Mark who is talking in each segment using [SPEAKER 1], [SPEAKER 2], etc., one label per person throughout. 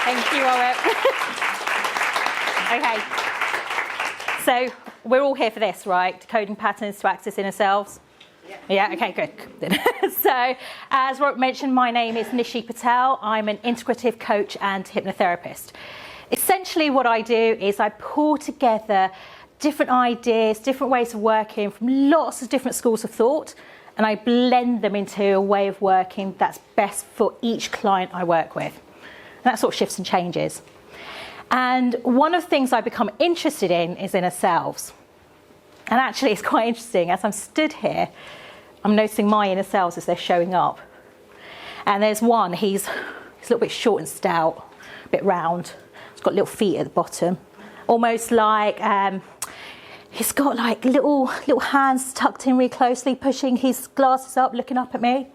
[SPEAKER 1] Thank you, Warwick. Okay. So we're all here for this, right? Decoding patterns to access inner selves. Yeah, okay, good. So, as Warwick mentioned, my name is Nishe Patel. I'm an integrative coach and hypnotherapist. Essentially what I do is I pull together different ideas, different ways of working from lots of different schools of thought, and I blend them into a way of working that's best for each client I work with. And that sort of shifts and changes. And one of the things I become interested in is inner selves. And actually it's quite interesting, as I'm stood here, I'm noticing my inner selves as they're showing up. And there's one, he's a little bit short and stout, a bit round. He's got little feet at the bottom, almost like he's got like little hands tucked in really closely, pushing his glasses up, looking up at me.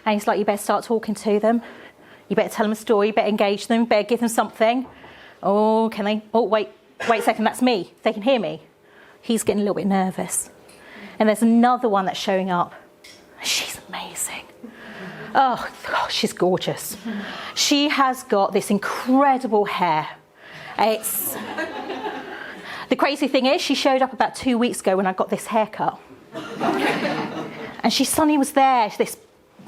[SPEAKER 1] And he's like, you better start talking to them. You better tell them a story, you better engage them, you better give them something. Oh, can they? Oh, wait a second, that's me. They can hear me. He's getting a little bit nervous. And there's another one that's showing up. She's amazing. Oh, gosh, she's gorgeous. She has got this incredible hair. The crazy thing is, she showed up about 2 weeks ago when I got this haircut. And she suddenly was there, this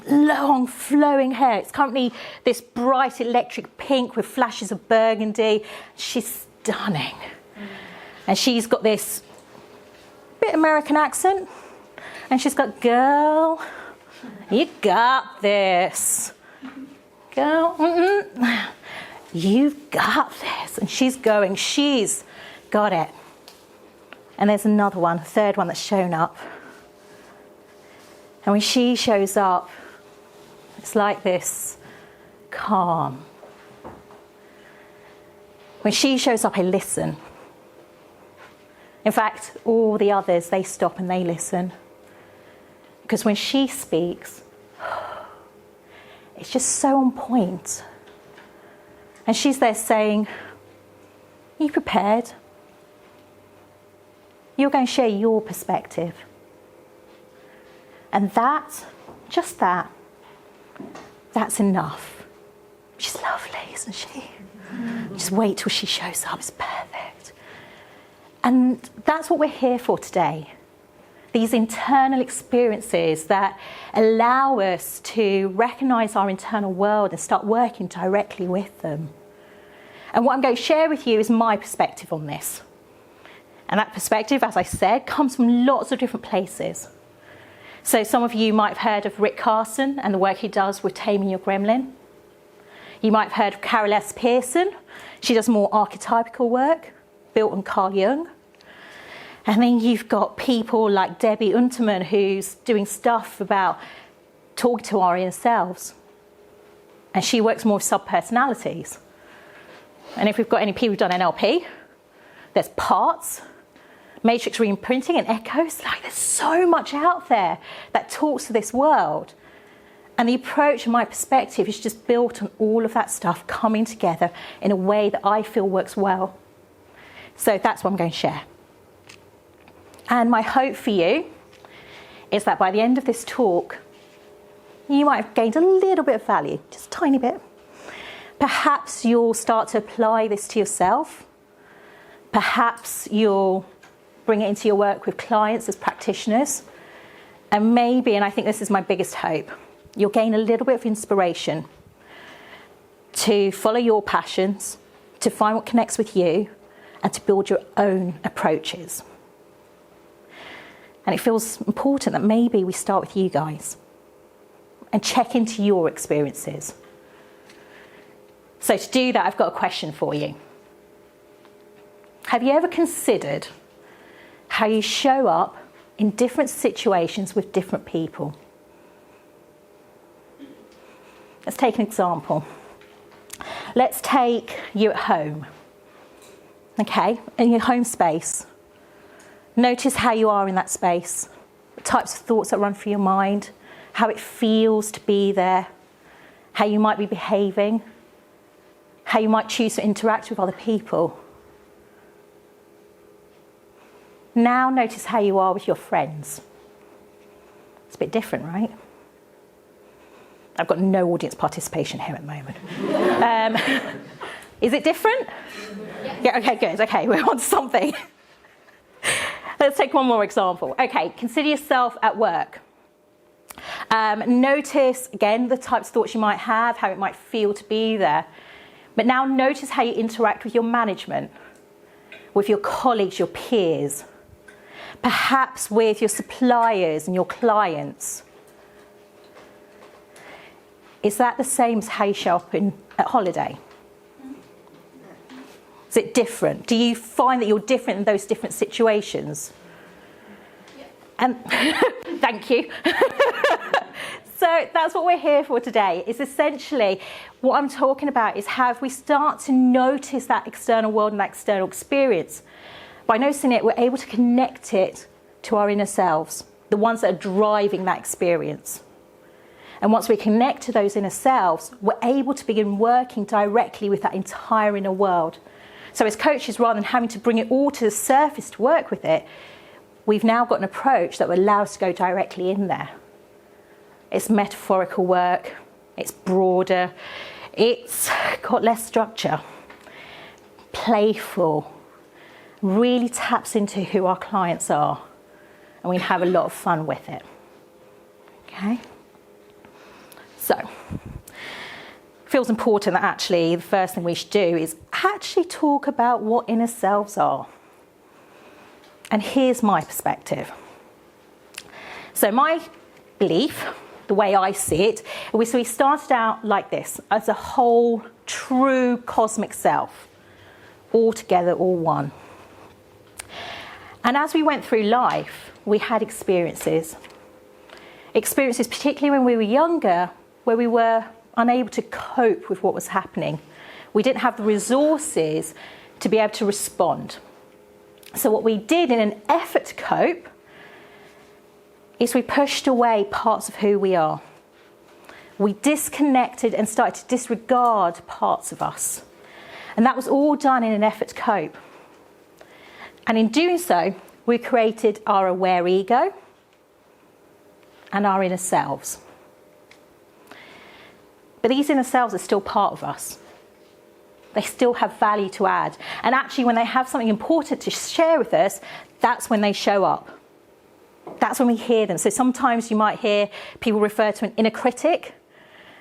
[SPEAKER 1] long flowing hair. It's currently this bright electric pink with flashes of burgundy. She's stunning. And she's got this bit American accent. And she's got, girl, you got this. Girl, you've got this. And she's got it. And there's another one, a third one that's shown up. And when she shows up, it's like this calm. When she shows up, I listen. In fact, all the others, they stop and they listen. Because when she speaks, it's just so on point. And she's there saying, are you prepared? You're going to share your perspective. And just that's enough. She's lovely, isn't she? Just wait till she shows up, it's perfect. And that's what we're here for today. These internal experiences that allow us to recognise our internal world and start working directly with them. And what I'm going to share with you is my perspective on this. And that perspective, as I said, comes from lots of different places. So some of you might have heard of Rick Carson and the work he does with taming your gremlin. You might have heard of Carol S. Pearson. She does more archetypical work, built on Carl Jung. And then you've got people like Debbie Unterman, who's doing stuff about talking to our inner selves. And she works more with subpersonalities. And if we've got any people who've done NLP, there's parts, matrix reimprinting and echoes. Like, there's so much out there that talks to this world. And the approach and my perspective is just built on all of that stuff coming together in a way that I feel works well. So that's what I'm going to share. And my hope for you is that by the end of this talk, you might have gained a little bit of value, just a tiny bit. Perhaps you'll start to apply this to yourself. Perhaps you'll bring it into your work with clients as practitioners. And maybe, and I think this is my biggest hope, you'll gain a little bit of inspiration to follow your passions, to find what connects with you, and to build your own approaches. And it feels important that maybe we start with you guys and check into your experiences. So to do that, I've got a question for you. Have you ever considered how you show up in different situations with different people? Let's take an example. Let's take you at home. Okay, in your home space. Notice how you are in that space, the types of thoughts that run through your mind, how it feels to be there, how you might be behaving, how you might choose to interact with other people. Now notice how you are with your friends. It's a bit different, right? I've got no audience participation here at the moment. Is it different? Yeah, okay, good. Okay, we're on to something. Let's take one more example. Okay, consider yourself at work. Notice, again, the types of thoughts you might have, how it might feel to be there. But now notice how you interact with your management, with your colleagues, your peers, perhaps with your suppliers and your clients. Is that the same as how you show up at holiday? Is it different? Do you find that you're different in those different situations? And thank you. So that's what we're here for today. Is essentially what I'm talking about is how if we start to notice that external world and that external experience, by noticing it, we're able to connect it to our inner selves, the ones that are driving that experience. And once we connect to those inner selves, we're able to begin working directly with that entire inner world. So as coaches, rather than having to bring it all to the surface to work with it, we've now got an approach that will allow us to go directly in there. It's metaphorical work, it's broader, it's got less structure, playful, really taps into who our clients are, and we have a lot of fun with it. Okay? So, it feels important that actually the first thing we should do is actually talk about what inner selves are. And here's my perspective. So my belief, the way I see it, we started out like this, as a whole, true cosmic self, all together, all one. And as we went through life, we had experiences, particularly when we were younger, where we were unable to cope with what was happening. We didn't have the resources to be able to respond. So what we did in an effort to cope is we pushed away parts of who we are. We disconnected and started to disregard parts of us. And that was all done in an effort to cope. And in doing so, we created our aware ego and our inner selves. But these inner selves are still part of us. They still have value to add. And actually, when they have something important to share with us, that's when they show up. That's when we hear them. So sometimes you might hear people refer to an inner critic,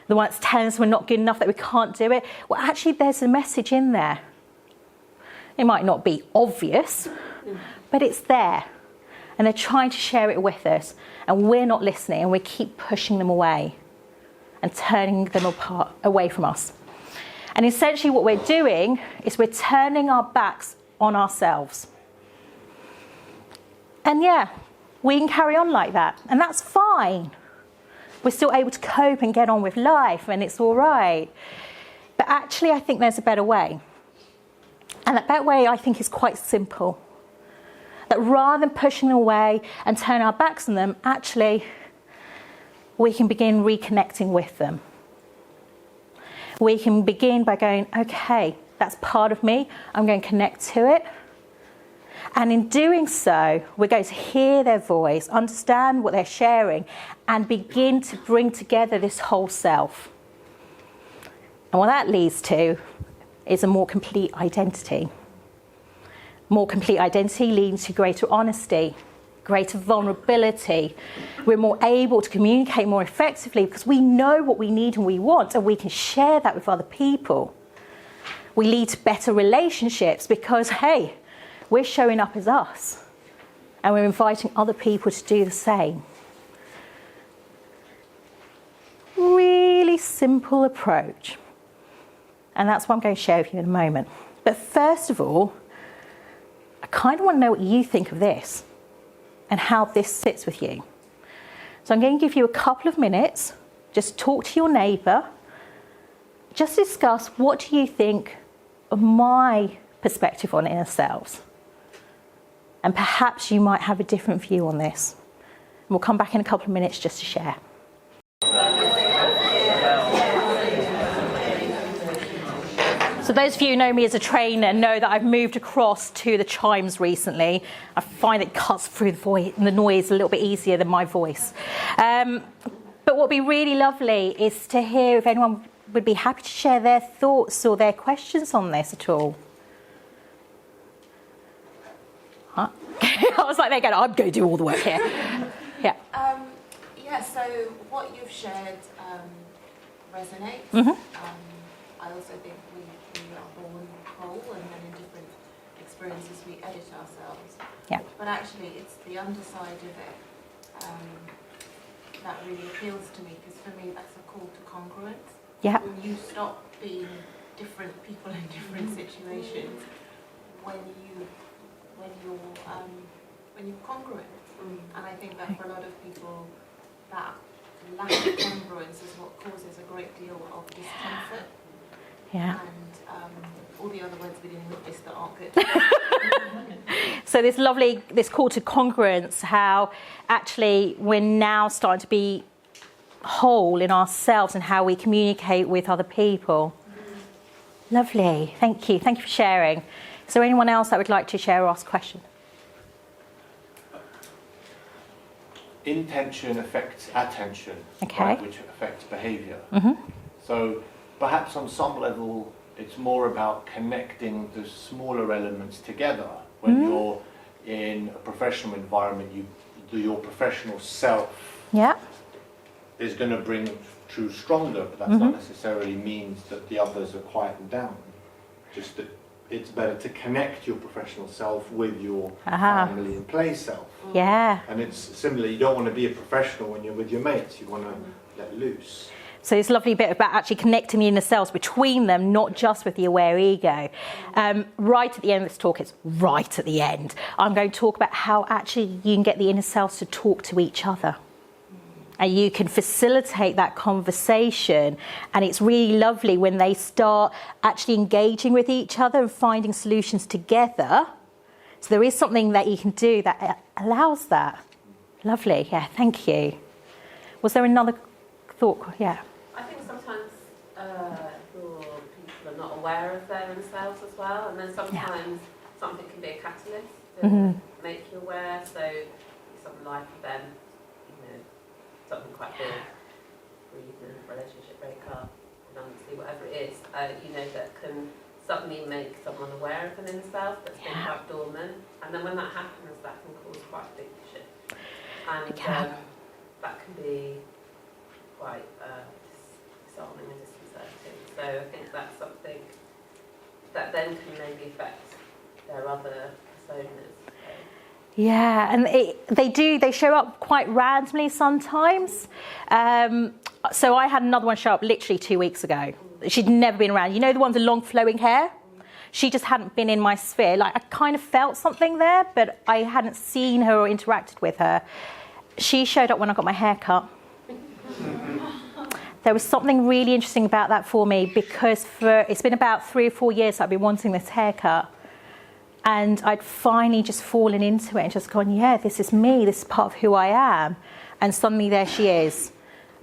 [SPEAKER 1] the one that's telling us we're not good enough, that we can't do it. Well, actually, there's a message in there. It might not be obvious, but it's there. And they're trying to share it with us. And we're not listening, and we keep pushing them away and turning them away from us. And essentially what we're doing is we're turning our backs on ourselves. And yeah, we can carry on like that, and that's fine. We're still able to cope and get on with life, and it's all right. But actually, I think there's a better way. And that better way, I think, is quite simple. That rather than pushing them away and turning our backs on them, actually, we can begin reconnecting with them. We can begin by going, okay, that's part of me. I'm going to connect to it. And in doing so, we're going to hear their voice, understand what they're sharing, and begin to bring together this whole self. And what that leads to is a more complete identity. More complete identity leads to greater honesty, greater vulnerability. We're more able to communicate more effectively because we know what we need and we want, and we can share that with other people. We lead to better relationships because, hey, we're showing up as us, and we're inviting other people to do the same. Really simple approach. And that's what I'm going to share with you in a moment. But first of all, I kind of want to know what you think of this and how this sits with you. So I'm going to give you a couple of minutes, just talk to your neighbour, just discuss what do you think of my perspective on inner selves. And perhaps you might have a different view on this. And we'll come back in a couple of minutes just to share. So those of you who know me as a trainer know that I've moved across to the chimes recently. I find it cuts through the noise a little bit easier than my voice. But what would be really lovely is to hear if anyone would be happy to share their thoughts or their questions on this at all? Huh? I was like, there you go, I'm going to do all the work here. Yeah.
[SPEAKER 2] Yeah, so what you've shared resonates. I also think we are born whole, and then in different experiences we edit ourselves.
[SPEAKER 1] Yeah.
[SPEAKER 2] But actually it's the underside of it that really appeals to me, because for me that's a call to congruence.
[SPEAKER 1] Yeah.
[SPEAKER 2] When you stop being different people in different situations, when you're congruent. And I think that for a lot of people, that lack of congruence is what causes a great deal of discomfort.
[SPEAKER 1] Yeah.
[SPEAKER 2] And all the other words beginning with this that aren't good.
[SPEAKER 1] So this call to congruence, how actually we're now starting to be whole in ourselves and how we communicate with other people. Lovely, thank you for sharing. Is there anyone else that would like to share or ask a question?
[SPEAKER 3] Intention affects attention,
[SPEAKER 1] Okay.
[SPEAKER 3] right, which affects behaviour. So perhaps on some level it's more about connecting the smaller elements together. When you're in a professional environment, your professional self
[SPEAKER 1] Yeah.
[SPEAKER 3] is going to bring true stronger, but that's not necessarily means that the others are quietened down. Just that it's better to connect your professional self with your family and play self.
[SPEAKER 1] Yeah.
[SPEAKER 3] And it's similar, you don't want to be a professional when you're with your mates, you want to let loose.
[SPEAKER 1] So it's a lovely bit about actually connecting the inner selves between them, not just with the aware ego. Right at the end of this talk, it's right at the end, I'm going to talk about how actually you can get the inner selves to talk to each other. And you can facilitate that conversation, and it's really lovely when they start actually engaging with each other and finding solutions together. So there is something that you can do that allows that. Lovely, yeah, thank you. Was there another thought? Yeah.
[SPEAKER 4] I think sometimes people are not aware of their own selves as well, and then sometimes something can be a catalyst to make you aware. So some life event, something quite big, breathing, relationship breakup, redundancy, whatever it is, that can suddenly make someone aware of an inner self that's been quite dormant. And then when that happens, that can cause quite a big shift. And that can be quite disarming and disconcerting. So I think that's something that then can maybe affect their other personas.
[SPEAKER 1] Yeah, and they show up quite randomly sometimes. So I had another one show up literally 2 weeks ago. She'd never been around. You know the ones with long flowing hair? She just hadn't been in my sphere. Like I kind of felt something there, but I hadn't seen her or interacted with her. She showed up when I got my hair cut. There was something really interesting about that for me, because it's been about 3 or 4 years that I've been wanting this haircut. And I'd finally just fallen into it and just gone, yeah, this is me, this is part of who I am. And suddenly there she is.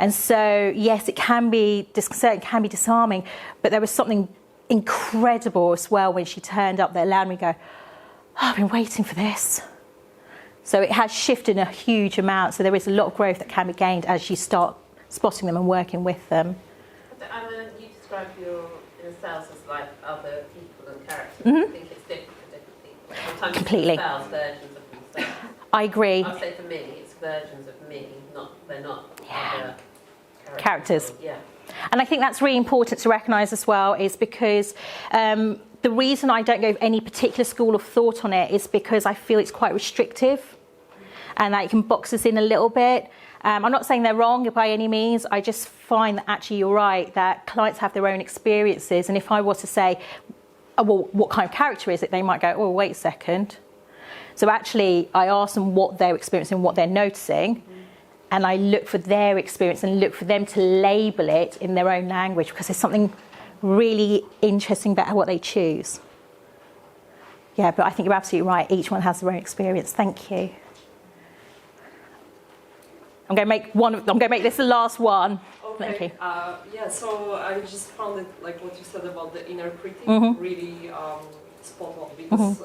[SPEAKER 1] And so, yes, it can be disconcerting, it can be disarming, but there was something incredible as well when she turned up that allowed me to go, I've been waiting for this. So it has shifted a huge amount. So there is a lot of growth that can be gained as you start spotting them and working with them.
[SPEAKER 4] You describe your inner selves as like other people and characters. I think it's different. Sometimes
[SPEAKER 1] Completely.
[SPEAKER 4] Themselves, versions of themselves.
[SPEAKER 1] I agree.
[SPEAKER 4] I'd say for me, it's versions of me, they're not other
[SPEAKER 1] Characters.
[SPEAKER 4] Yeah.
[SPEAKER 1] And I think that's really important to recognise as well, is because the reason I don't go any particular school of thought on it is because I feel it's quite restrictive and that it can box us in a little bit. I'm not saying they're wrong by any means. I just find that actually you're right, that clients have their own experiences. And if I was to say, oh, well, what kind of character is it? They might go, oh, wait a second. So actually, I ask them what they're experiencing, what they're noticing, and I look for their experience and look for them to label it in their own language, because there's something really interesting about what they choose. Yeah, but I think you're absolutely right. Each one has their own experience. Thank you. I'm going to make this the last one.
[SPEAKER 5] Okay.
[SPEAKER 1] Thank you.
[SPEAKER 5] Yeah, so I just found it, like what you said about the inner critic, really spot on, because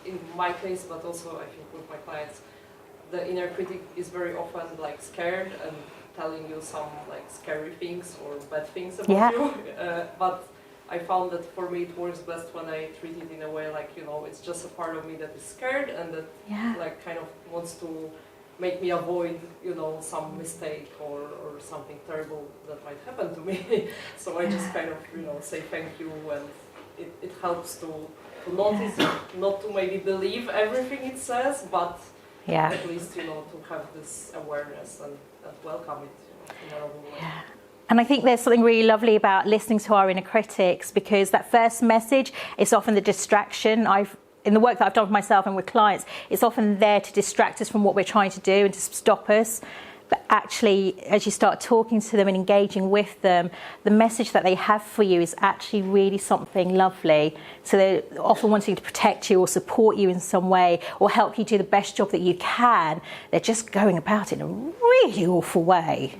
[SPEAKER 5] in my case, but also I think with my clients, the inner critic is very often like scared and telling you some like scary things or bad things about you. But I found that for me it works best when I treat it in a way like, you know, it's just a part of me that is scared and that like kind of wants to make me avoid, you know, some mistake or something terrible that might happen to me. So I just kind of, you know, say thank you, and it helps to notice, not to maybe believe everything it says, but at least, you know, to have this awareness and welcome it, you know, in a novel way.
[SPEAKER 1] And I think there's something really lovely about listening to our inner critics, because that first message is often the distraction. In the work that I've done with myself and with clients, it's often there to distract us from what we're trying to do and to stop us. But actually, as you start talking to them and engaging with them, the message that they have for you is actually really something lovely. So they're often wanting to protect you or support you in some way or help you do the best job that you can. They're just going about it in a really awful way.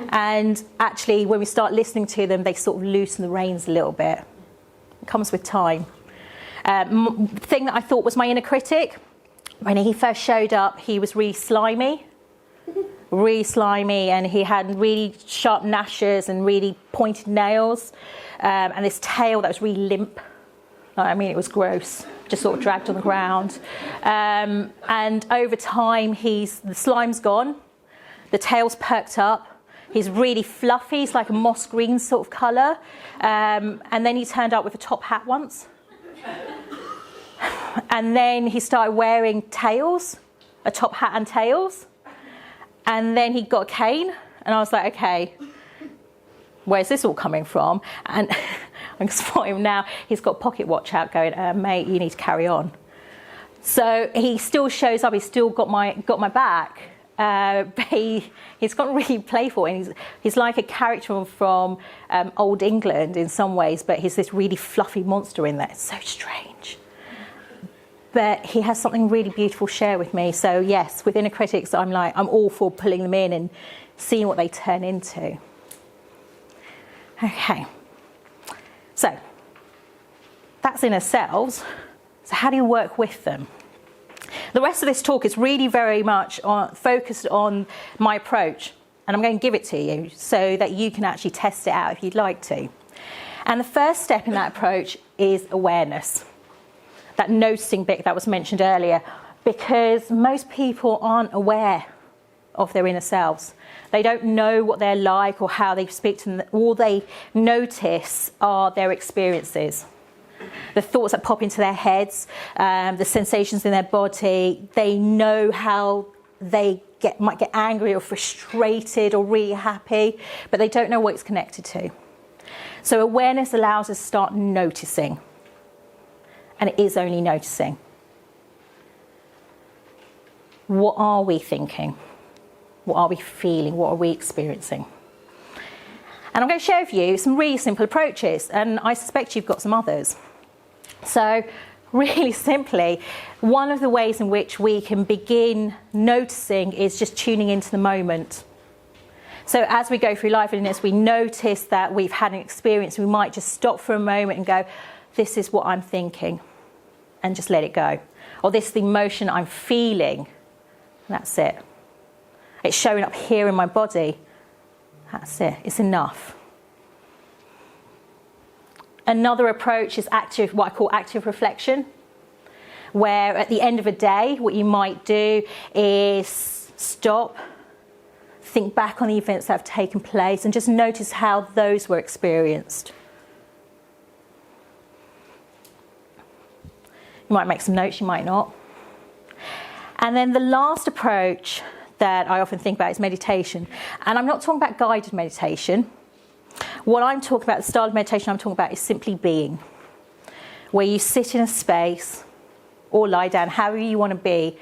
[SPEAKER 1] And actually, when we start listening to them, they sort of loosen the reins a little bit. It comes with time. The thing that I thought was my inner critic, when he first showed up, he was really slimy, and he had really sharp gnashes and really pointed nails, and this tail that was really limp. I mean, it was gross, just sort of dragged on the ground. And over time, the slime's gone, the tail's perked up, he's really fluffy, he's like a moss green sort of colour, and then he turned up with a top hat once. And then he started wearing tails, a top hat and tails. And then he got a cane. And I was like, okay, where's this all coming from? And I can spot him now. He's got a pocket watch out going, mate, you need to carry on. So he still shows up. He's still got my back. But he's gotten really playful. And he's like a character from old England in some ways. But he's this really fluffy monster in there. It's so strange. But he has something really beautiful to share with me. So yes, with inner critics, I'm all for pulling them in and seeing what they turn into. Okay. So that's inner selves. So how do you work with them? The rest of this talk is really very much focused on my approach. And I'm going to give it to you so that you can actually test it out if you'd like to. And the first step in that approach is awareness. That noticing bit that was mentioned earlier, because most people aren't aware of their inner selves. They don't know what they're like or how they speak to them. All they notice are their experiences. The thoughts that pop into their heads, the sensations in their body. They know how they might get angry or frustrated or really happy, but they don't know what it's connected to. So awareness allows us to start noticing. And it is only noticing. What are we thinking? What are we feeling? What are we experiencing? And I'm going to share with you some really simple approaches, and I suspect you've got some others. So really simply, one of the ways in which we can begin noticing is just tuning into the moment. So as we go through life and as we notice that we've had an experience, we might just stop for a moment and go, this is what I'm thinking, and just let it go. Or this is the emotion I'm feeling. That's it. It's showing up here in my body. That's it. It's enough. Another approach is what I call active reflection, where at the end of a day, what you might do is stop, think back on the events that have taken place, and just notice how those were experienced. You might make some notes, you might not. And then the last approach that I often think about is meditation. And I'm not talking about guided meditation. What I'm talking about, the style of meditation I'm talking about, is simply being. Where you sit in a space or lie down, however you want to be,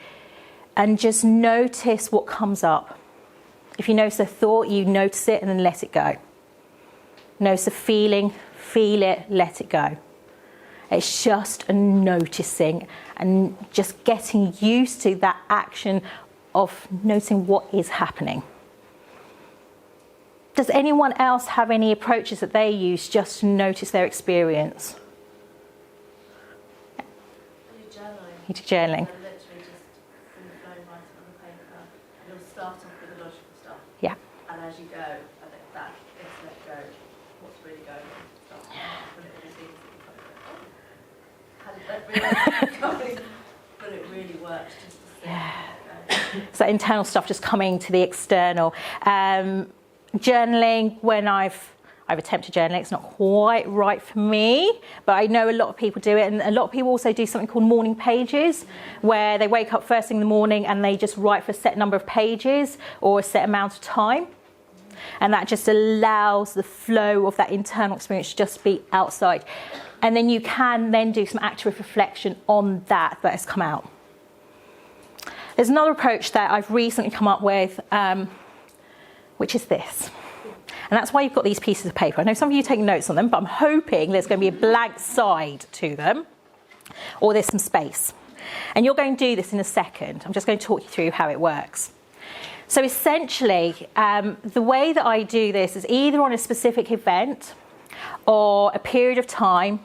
[SPEAKER 1] and just notice what comes up. If you notice a thought, you notice it and then let it go. Notice a feeling, feel it, let it go. It's just a noticing and just getting used to that action of noticing what is happening. Does anyone else have any approaches that they use just to notice their experience? You do journaling.
[SPEAKER 4] So literally just from the flow, writing on the paper. You'll start off with the logical stuff.
[SPEAKER 1] Yeah.
[SPEAKER 4] as you go, and that gets let go, what's really going on. When it all seems that you kind of go, oh, how did that really going? But it really works just to see how it goes.
[SPEAKER 1] So internal stuff just coming to the external. Journaling, when I've attempted journaling, it's not quite right for me, but I know a lot of people do it, and a lot of people also do something called morning pages, where they wake up first thing in the morning and they just write for a set number of pages or a set amount of time, and that just allows the flow of that internal experience to just be outside, and then you can then do some active reflection on that has come out. There's another approach that I've recently come up with, which is this. And that's why you've got these pieces of paper. I know some of you take notes on them, but I'm hoping there's going to be a blank side to them, or there's some space. And you're going to do this in a second. I'm just going to talk you through how it works. So essentially, the way that I do this is either on a specific event or a period of time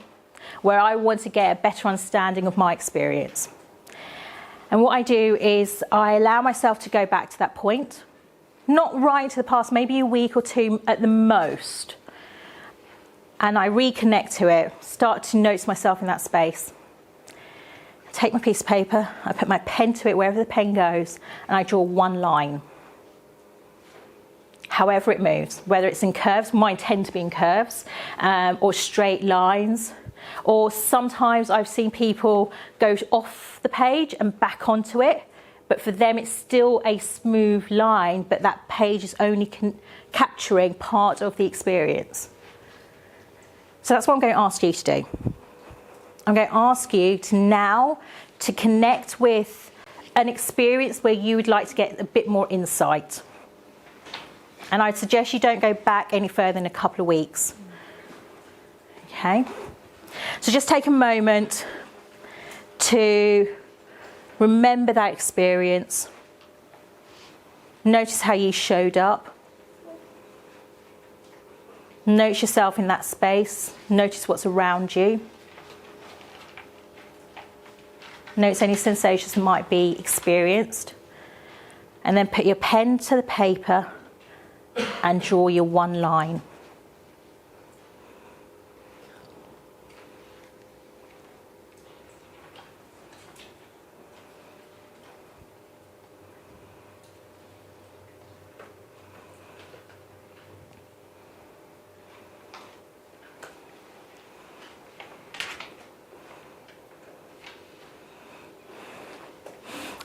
[SPEAKER 1] where I want to get a better understanding of my experience. And what I do is I allow myself to go back to that point. Not right into the past, maybe a week or two at the most. And I reconnect to it, start to notice myself in that space. I take my piece of paper, I put my pen to it wherever the pen goes, and I draw one line. However it moves, whether it's in curves, mine tend to be in curves, or straight lines. Or sometimes I've seen people go off the page and back onto it. But for them, it's still a smooth line, but that page is only capturing part of the experience. So that's what I'm going to ask you to do. I'm going to ask you to connect with an experience where you would like to get a bit more insight. And I'd suggest you don't go back any further than a couple of weeks. Okay? So just take a moment to remember that experience. Notice how you showed up. Notice yourself in that space. Notice what's around you. Notice any sensations that might be experienced. And then put your pen to the paper and draw your one line.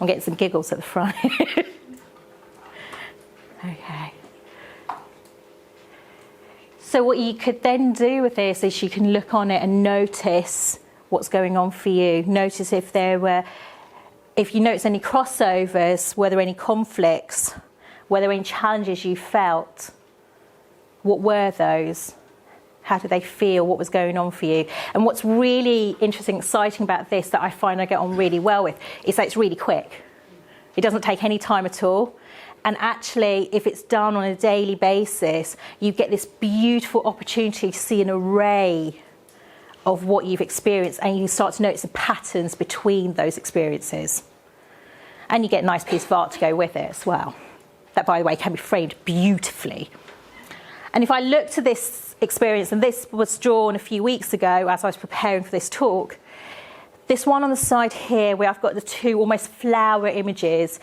[SPEAKER 1] I'm getting some giggles at the front. Okay. So what you could then do with this is you can look on it and notice what's going on for you. Notice if you notice any crossovers, were there any conflicts, were there any challenges you felt? What were those? How did they feel? What was going on for you? And what's really interesting, exciting about this that I find I get on really well with is that it's really quick. It doesn't take any time at all. And actually, if it's done on a daily basis, you get this beautiful opportunity to see an array of what you've experienced, and you start to notice the patterns between those experiences. And you get a nice piece of art to go with it as well. That, by the way, can be framed beautifully. And if I look to this experience, and this was drawn a few weeks ago as I was preparing for this talk, this one on the side here where I've got the two almost flower images,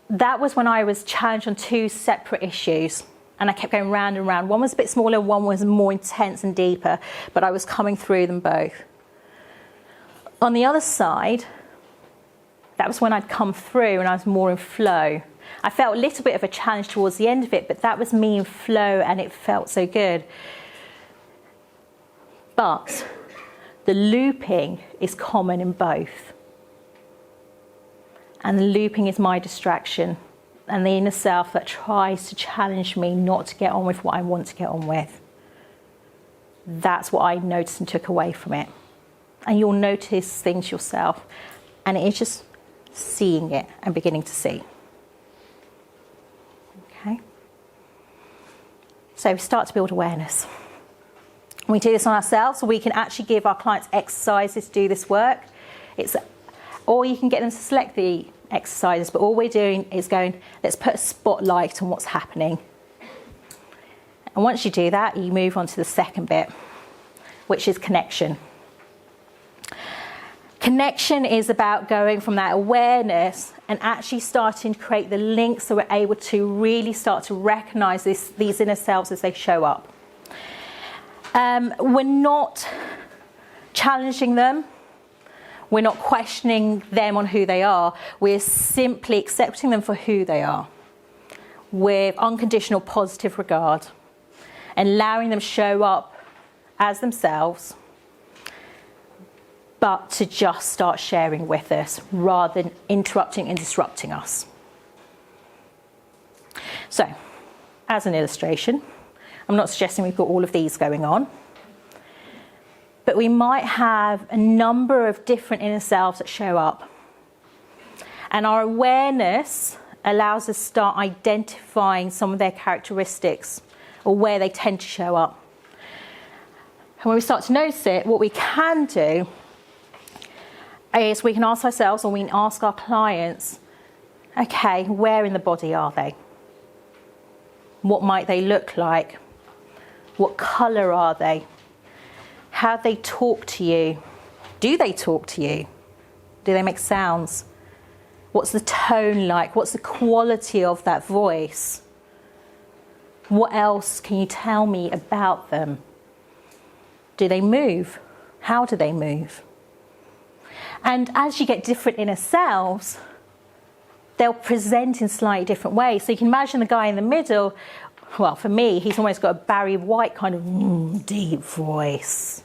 [SPEAKER 1] that was when I was challenged on two separate issues, and I kept going round and round. One was a bit smaller, one was more intense and deeper, but I was coming through them both. On the other side, that was when I'd come through and I was more in flow. I felt a little bit of a challenge towards the end of it, but that was me in flow and it felt so good. But the looping is common in both. And the looping is my distraction and the inner self that tries to challenge me not to get on with what I want to get on with. That's what I noticed and took away from it. And you'll notice things yourself, and it is just seeing it and beginning to see. Okay? So we start to build awareness. We do this on ourselves, so we can actually give our clients exercises to do this work. Or you can get them to select the exercises, but all we're doing is going, let's put a spotlight on what's happening. And once you do that, you move on to the second bit, which is connection. Connection is about going from that awareness and actually starting to create the links so we're able to really start to recognize these inner selves as they show up. We're not challenging them. We're not questioning them on who they are. We're simply accepting them for who they are with unconditional positive regard and allowing them show up as themselves, but to just start sharing with us rather than interrupting and disrupting us. So, as an illustration, I'm not suggesting we've got all of these going on, but we might have a number of different inner selves that show up. And our awareness allows us to start identifying some of their characteristics or where they tend to show up. And when we start to notice it, what we can do is we can ask ourselves, or we can ask our clients, okay, where in the body are they? What might they look like? What colour are they? How do they talk to you? Do they talk to you? Do they make sounds? What's the tone like? What's the quality of that voice? What else can you tell me about them? Do they move? How do they move? And as you get different inner selves, they'll present in slightly different ways. So you can imagine the guy in the middle, well, for me, he's almost got a Barry White kind of deep voice.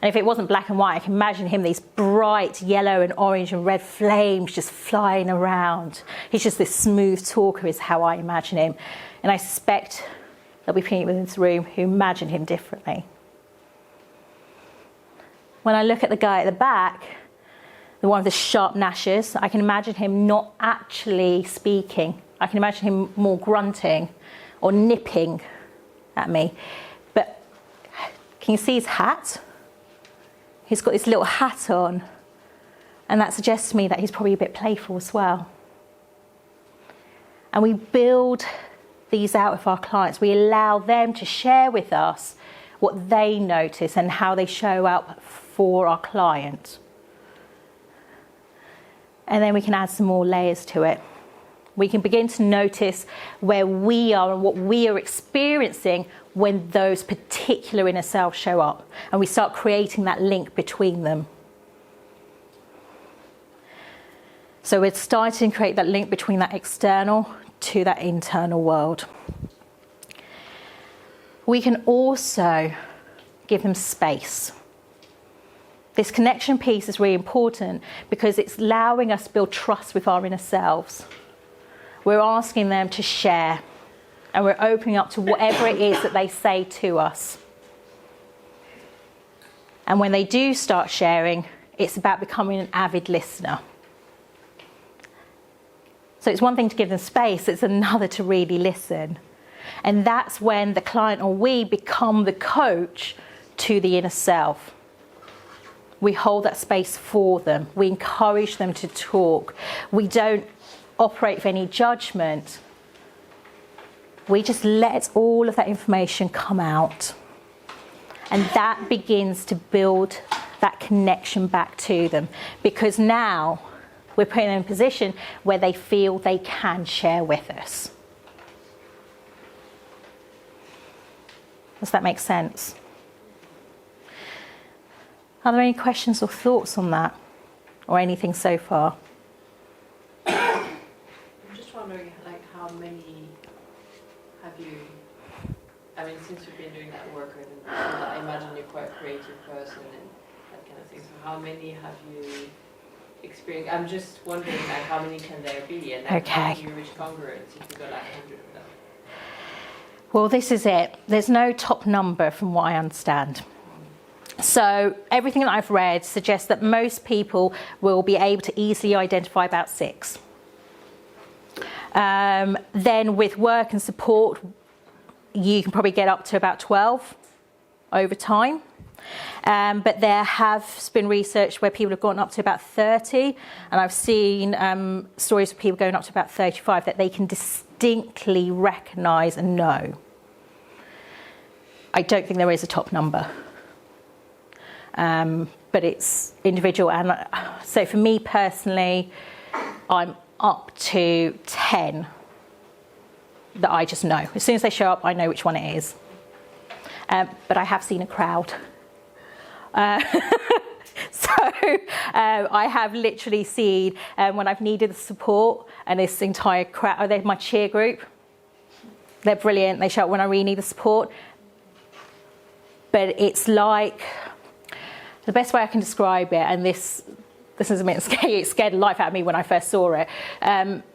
[SPEAKER 1] And if it wasn't black and white, I can imagine him, these bright yellow and orange and red flames just flying around. He's just this smooth talker is how I imagine him. And I suspect there'll be people in this room who imagine him differently. When I look at the guy at the back, the one with the sharp gnashes, I can imagine him not actually speaking. I can imagine him more grunting or nipping at me. But can you see his hat? He's got this little hat on, and that suggests to me that he's probably a bit playful as well. And we build these out with our clients. We allow them to share with us what they notice and how they show up for our client. And then we can add some more layers to it. We can begin to notice where we are and what we are experiencing when those particular inner selves show up. And we start creating that link between them. So we're starting to create that link between that external to that internal world. We can also give them space. This connection piece is really important because it's allowing us to build trust with our inner selves. We're asking them to share, and we're opening up to whatever it is that they say to us. And when they do start sharing, it's about becoming an avid listener. So it's one thing to give them space, it's another to really listen. And that's when the client or we become the coach to the inner self. We hold that space for them. We encourage them to talk. We don't operate with any judgment. We just let all of that information come out. And that begins to build that connection back to them. Because now we're putting them in a position where they feel they can share with us. Does that make sense? Are there any questions or thoughts on that? Or anything so far?
[SPEAKER 5] I'm just wondering, like, how many have you, I mean, since you've been doing that work, and I imagine you're quite a creative person and that kind of thing, so how many have you experienced? I'm just wondering, like, how many can there be? And like, how do you reach congruence if you got like 100 of them?
[SPEAKER 1] Well, this is it. There's no top number from what I understand. So everything that I've read suggests that most people will be able to easily identify about 6. Then with work and support, you can probably get up to about 12 over time. But there has been research where people have gone up to about 30, and I've seen stories of people going up to about 35 that they can distinctly recognise and know. I don't think there is a top number. But it's individual. And so for me personally, I'm up to 10 that I just know. As soon as they show up, I know which one it is. But I have seen a crowd. So I have literally seen when I've needed the support, and this entire crowd, they're my cheer group. They're brilliant. They show up when I really need the support. But it's like, the best way I can describe it, and this is a bit scary, it scared the life out of me when I first saw it.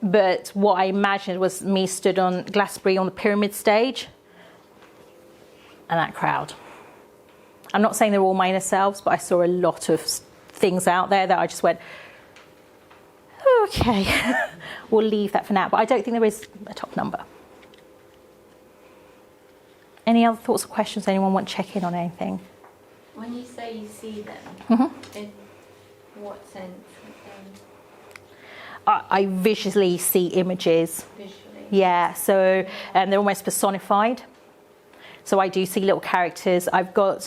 [SPEAKER 1] But what I imagined was me stood on Glastonbury on the pyramid stage, and that crowd. I'm not saying they're all my inner selves, but I saw a lot of things out there that I just went, okay, we'll leave that for now. But I don't think there is a top number. Any other thoughts or questions? Anyone want to check in on anything?
[SPEAKER 6] When you say you see them, in what sense?
[SPEAKER 1] I visually see images.
[SPEAKER 6] Visually?
[SPEAKER 1] Yeah, so they're almost personified. So I do see little characters. I've got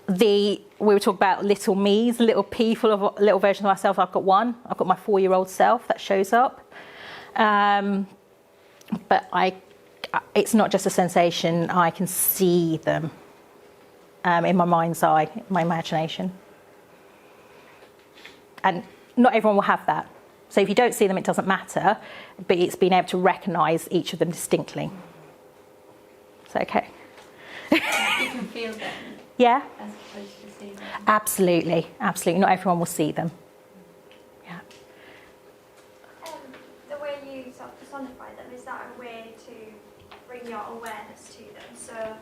[SPEAKER 1] we were talking about little me's, little people of little versions of myself. I've got one. I've got my 4-year-old self that shows up. But it's not just a sensation. I can see them in my mind's eye, my imagination. And not everyone will have that. So if you don't see them, it doesn't matter. But it's being able to recognise each of them distinctly. Is that okay?
[SPEAKER 6] You can feel them.
[SPEAKER 1] Yeah?
[SPEAKER 6] As opposed to seeing them.
[SPEAKER 1] Absolutely. Absolutely. Not everyone will see them. Yeah.
[SPEAKER 7] The way you sort of personify them, is that a way to bring your awareness to them? So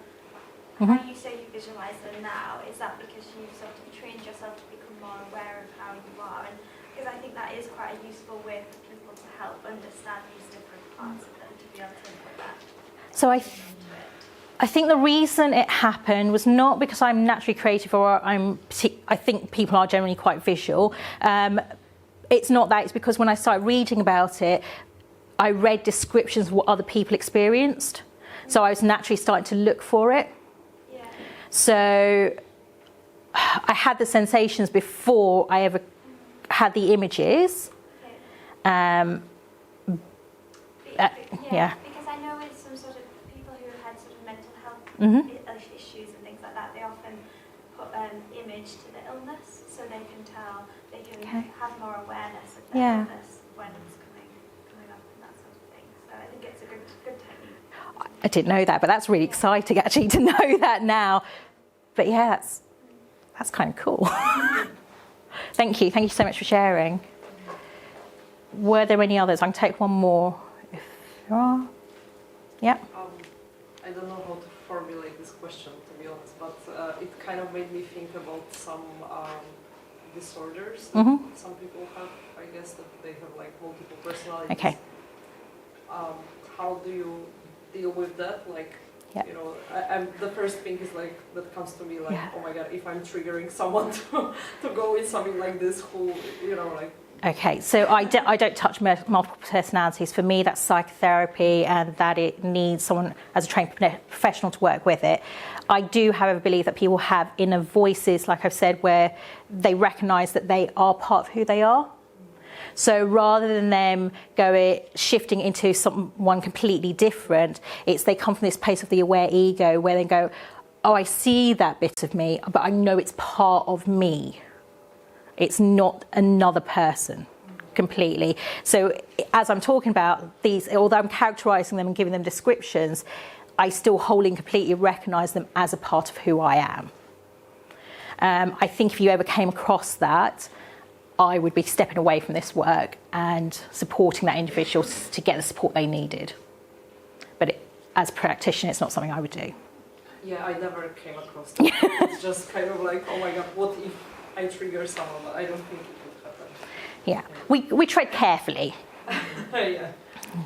[SPEAKER 7] how you say you visualise them now, is that because you've sort of trained yourself to become more aware of how you are? And because I think that is quite a useful way for people to help understand these different parts of them, to be able to put that.
[SPEAKER 1] So I think the reason it happened was not because I'm naturally creative or I think people are generally quite visual. It's not that. It's because when I started reading about it, I read descriptions of what other people experienced. So I was naturally starting to look for it.
[SPEAKER 7] Yeah.
[SPEAKER 1] So I had the sensations before I ever had the images.
[SPEAKER 7] Okay.
[SPEAKER 1] Yeah.
[SPEAKER 7] Because I know with some sort of people who have had sort of mental health issues and things like that, they often put image to the illness, so they can tell, they can have more awareness of the illness when it's coming up and that sort of thing. So I think it's a good technique.
[SPEAKER 1] I didn't know that, but that's really exciting actually to know that now. But yeah, that's kind of cool. Thank you so much for sharing. Were there any others? I can take one more if there are. Yeah.
[SPEAKER 5] I don't know how to formulate this question, to be honest, but it kind of made me think about some disorders that some people have. I guess that they have like multiple personalities.
[SPEAKER 1] Okay.
[SPEAKER 5] How do you deal with that? Like, you know, the first thing is like that comes to me like, oh my god, if I'm triggering someone to go with something like this, who, you know, like.
[SPEAKER 1] Okay, so I don't touch multiple personalities. For me, that's psychotherapy, and that it needs someone as a trained professional to work with it. I do, however, believe that people have inner voices, like I've said, where they recognise that they are part of who they are. So rather than them shifting into someone completely different, they come from this place of the aware ego where they go, oh, I see that bit of me, but I know it's part of me. It's not another person completely. So as I'm talking about these, although I'm characterising them and giving them descriptions, I still wholly and completely recognise them as a part of who I am. I think if you ever came across that, I would be stepping away from this work and supporting that individual to get the support they needed. But as a practitioner, it's not something I would do.
[SPEAKER 5] Yeah, I never came across that. It's just kind of like, oh my god, what if I trigger someone? But I don't think it would happen.
[SPEAKER 1] Yeah, we tread carefully.
[SPEAKER 5] Yeah.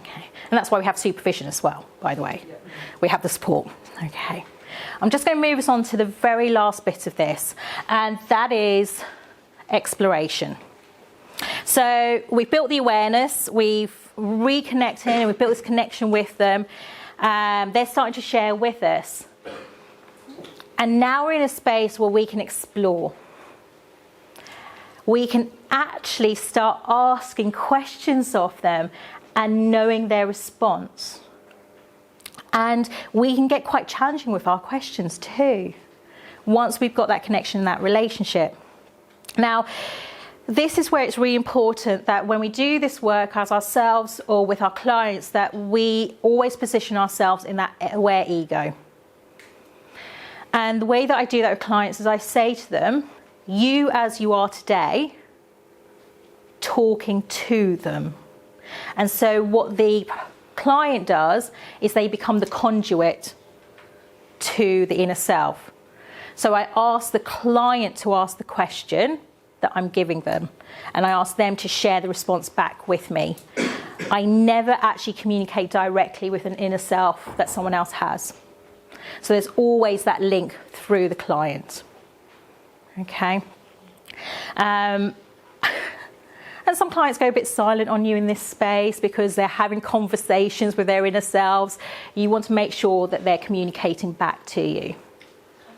[SPEAKER 1] Okay, and that's why we have supervision as well, by the way.
[SPEAKER 5] Yeah.
[SPEAKER 1] We have the support. Okay, I'm just going to move us on to the very last bit of this, and that is exploration. So we've built the awareness, we've reconnected, and we've built this connection with them. They're starting to share with us. And now we're in a space where we can explore. We can actually start asking questions of them and knowing their response. And we can get quite challenging with our questions too, once we've got that connection, that relationship. Now, this is where it's really important that when we do this work as ourselves or with our clients, that we always position ourselves in that aware ego. And the way that I do that with clients is I say to them, you as you are today, talking to them. And so what the client does is they become the conduit to the inner self. So I ask the client to ask the question that I'm giving them, and I ask them to share the response back with me. I never actually communicate directly with an inner self that someone else has. So there's always that link through the client. Okay. And some clients go a bit silent on you in this space because they're having conversations with their inner selves. You want to make sure that they're communicating back to you.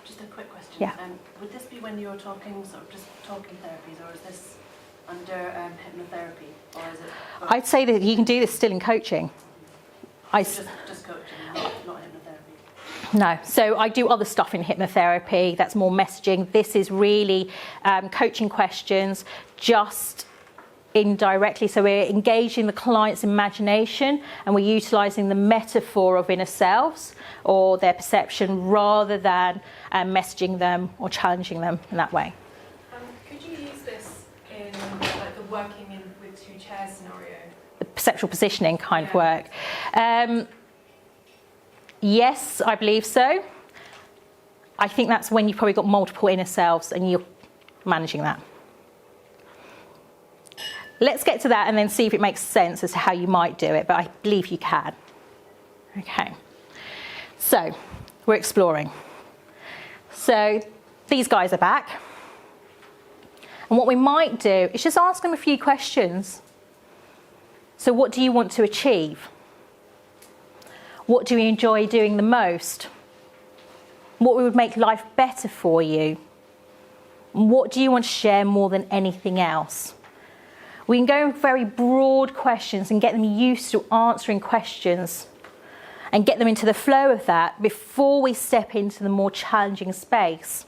[SPEAKER 8] Just a quick question.
[SPEAKER 1] Yeah.
[SPEAKER 8] Would this be when you're talking, sort of just talking therapies, or is this under hypnotherapy, or is it?
[SPEAKER 1] I'd say that you can do this still in coaching.
[SPEAKER 8] Just coaching, not hypnotherapy.
[SPEAKER 1] No, so I do other stuff in hypnotherapy that's more messaging. This is really coaching questions, just indirectly. So we're engaging the client's imagination and we're utilising the metaphor of inner selves or their perception rather than messaging them or challenging them in that way.
[SPEAKER 9] Could you use this in like the working in with two chairs scenario?
[SPEAKER 1] The perceptual positioning kind of work. Yes, I believe so. I think that's when you've probably got multiple inner selves and you're managing that. Let's get to that and then see if it makes sense as to how you might do it, but I believe you can. Okay, so we're exploring. So these guys are back. And what we might do is just ask them a few questions. So what do you want to achieve? What do you enjoy doing the most? What would make life better for you? What do you want to share more than anything else? We can go with very broad questions and get them used to answering questions and get them into the flow of that before we step into the more challenging space.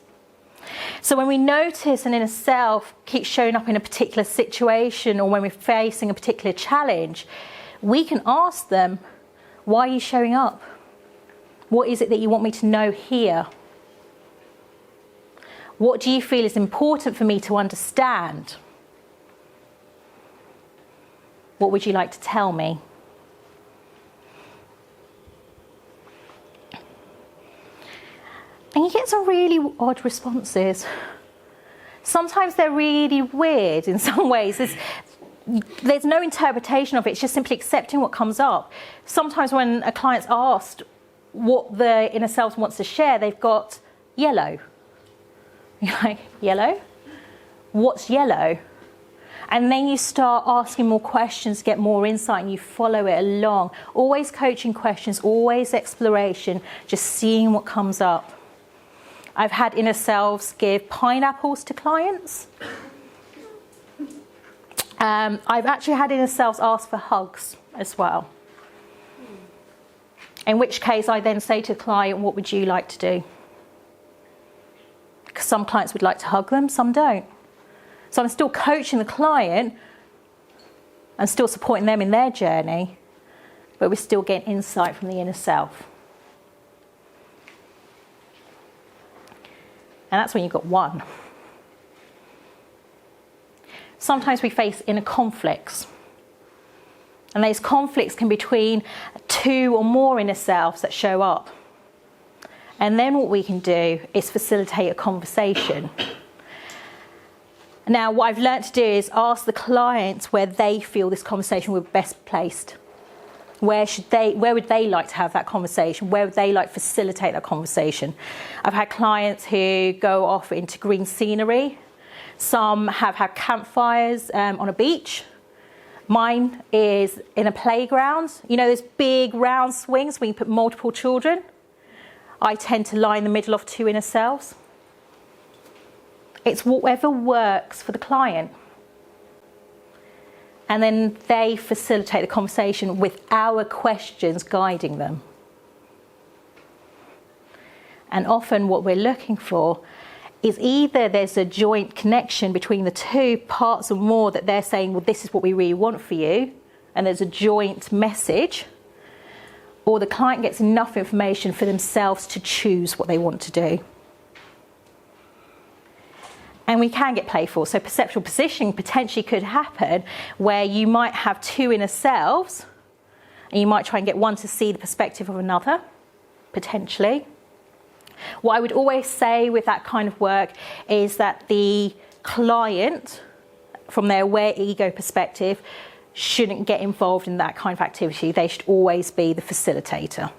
[SPEAKER 1] So when we notice an inner self keeps showing up in a particular situation or when we're facing a particular challenge, we can ask them, why are you showing up? What is it that you want me to know here? What do you feel is important for me to understand? What would you like to tell me? And you get some really odd responses. Sometimes they're really weird in some ways. There's no interpretation of it. It's just simply accepting what comes up. Sometimes when a client's asked what the inner self wants to share, they've got yellow. You're like, yellow? What's yellow? And then you start asking more questions to get more insight and you follow it along. Always coaching questions, always exploration, just seeing what comes up. I've had inner selves give pineapples to clients. I've actually had inner selves ask for hugs as well. In which case I then say to the client, what would you like to do? Because some clients would like to hug them, some don't. So I'm still coaching the client and still supporting them in their journey, but we're still getting insight from the inner self. And that's when you've got one. Sometimes we face inner conflicts. And those conflicts can be between two or more inner selves that show up. And then what we can do is facilitate a conversation. Now, what I've learned to do is ask the clients where they feel this conversation would be best placed. Where would they like to have that conversation? Where would they like to facilitate that conversation? I've had clients who go off into green scenery. Some have had campfires on a beach. Mine is in a playground. You know those big round swings where you put multiple children? I tend to lie in the middle of two inner selves. It's whatever works for the client. And then they facilitate the conversation with our questions guiding them. And often what we're looking for is either there's a joint connection between the two parts or more that they're saying, well, this is what we really want for you, and there's a joint message, or the client gets enough information for themselves to choose what they want to do. And we can get playful. So perceptual positioning potentially could happen where you might have two inner selves, and you might try and get one to see the perspective of another, potentially. What I would always say with that kind of work is that the client, from their aware ego perspective, shouldn't get involved in that kind of activity. They should always be the facilitator.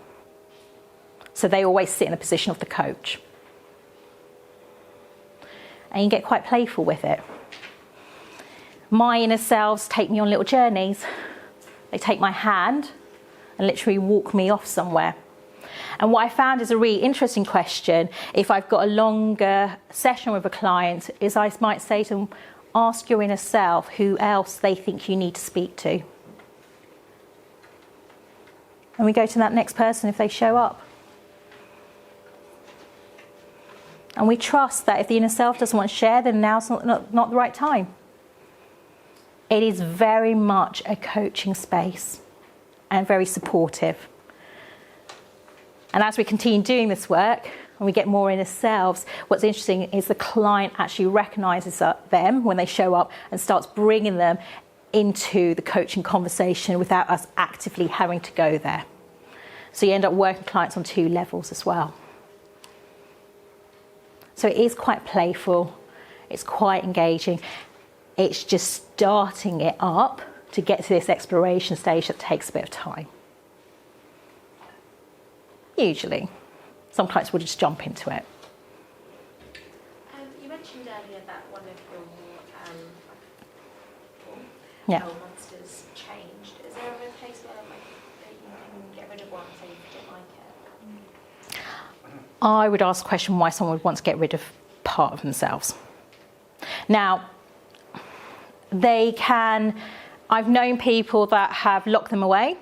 [SPEAKER 1] So they always sit in the position of the coach. And you get quite playful with it. My inner selves take me on little journeys. They take my hand and literally walk me off somewhere. And what I found is a really interesting question, if I've got a longer session with a client, is I might say to them, ask your inner self who else they think you need to speak to. And we go to that next person if they show up. And we trust that if the inner self doesn't want to share, then now's not the right time. It is very much a coaching space and very supportive. And as we continue doing this work, and we get more inner selves, what's interesting is the client actually recognises them when they show up and starts bringing them into the coaching conversation without us actively having to go there. So you end up working with clients on 2 levels as well. So it is quite playful, it's quite engaging. It's just starting it up to get to this exploration stage that takes a bit of time. Usually. Some clients will just jump into it.
[SPEAKER 6] You mentioned earlier that one of
[SPEAKER 1] Yeah.
[SPEAKER 6] your monsters changed. Is there a place where that you can get rid of one so you don't like it?
[SPEAKER 1] I would ask the question why someone would want to get rid of part of themselves. Now, I've known people that have locked them away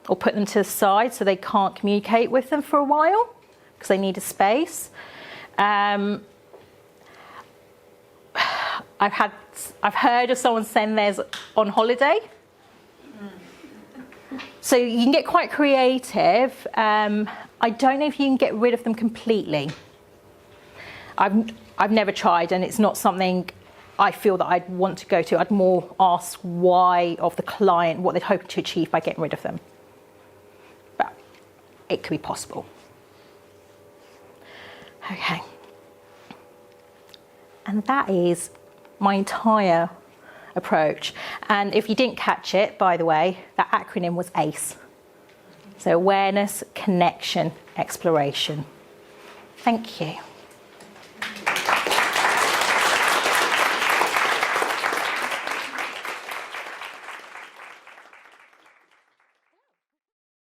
[SPEAKER 1] or put them to the side so they can't communicate with them for a while because they need a space. I've heard of someone send theirs on holiday. So you can get quite creative. I don't know if you can get rid of them completely. I've never tried, and it's not something I feel that I'd want to go to. I'd more ask why of the client, what they'd hope to achieve by getting rid of them. But it could be possible. Okay. And that is my entire approach. And if you didn't catch it, by the way, that acronym was ACE. So awareness, connection, exploration. Thank you.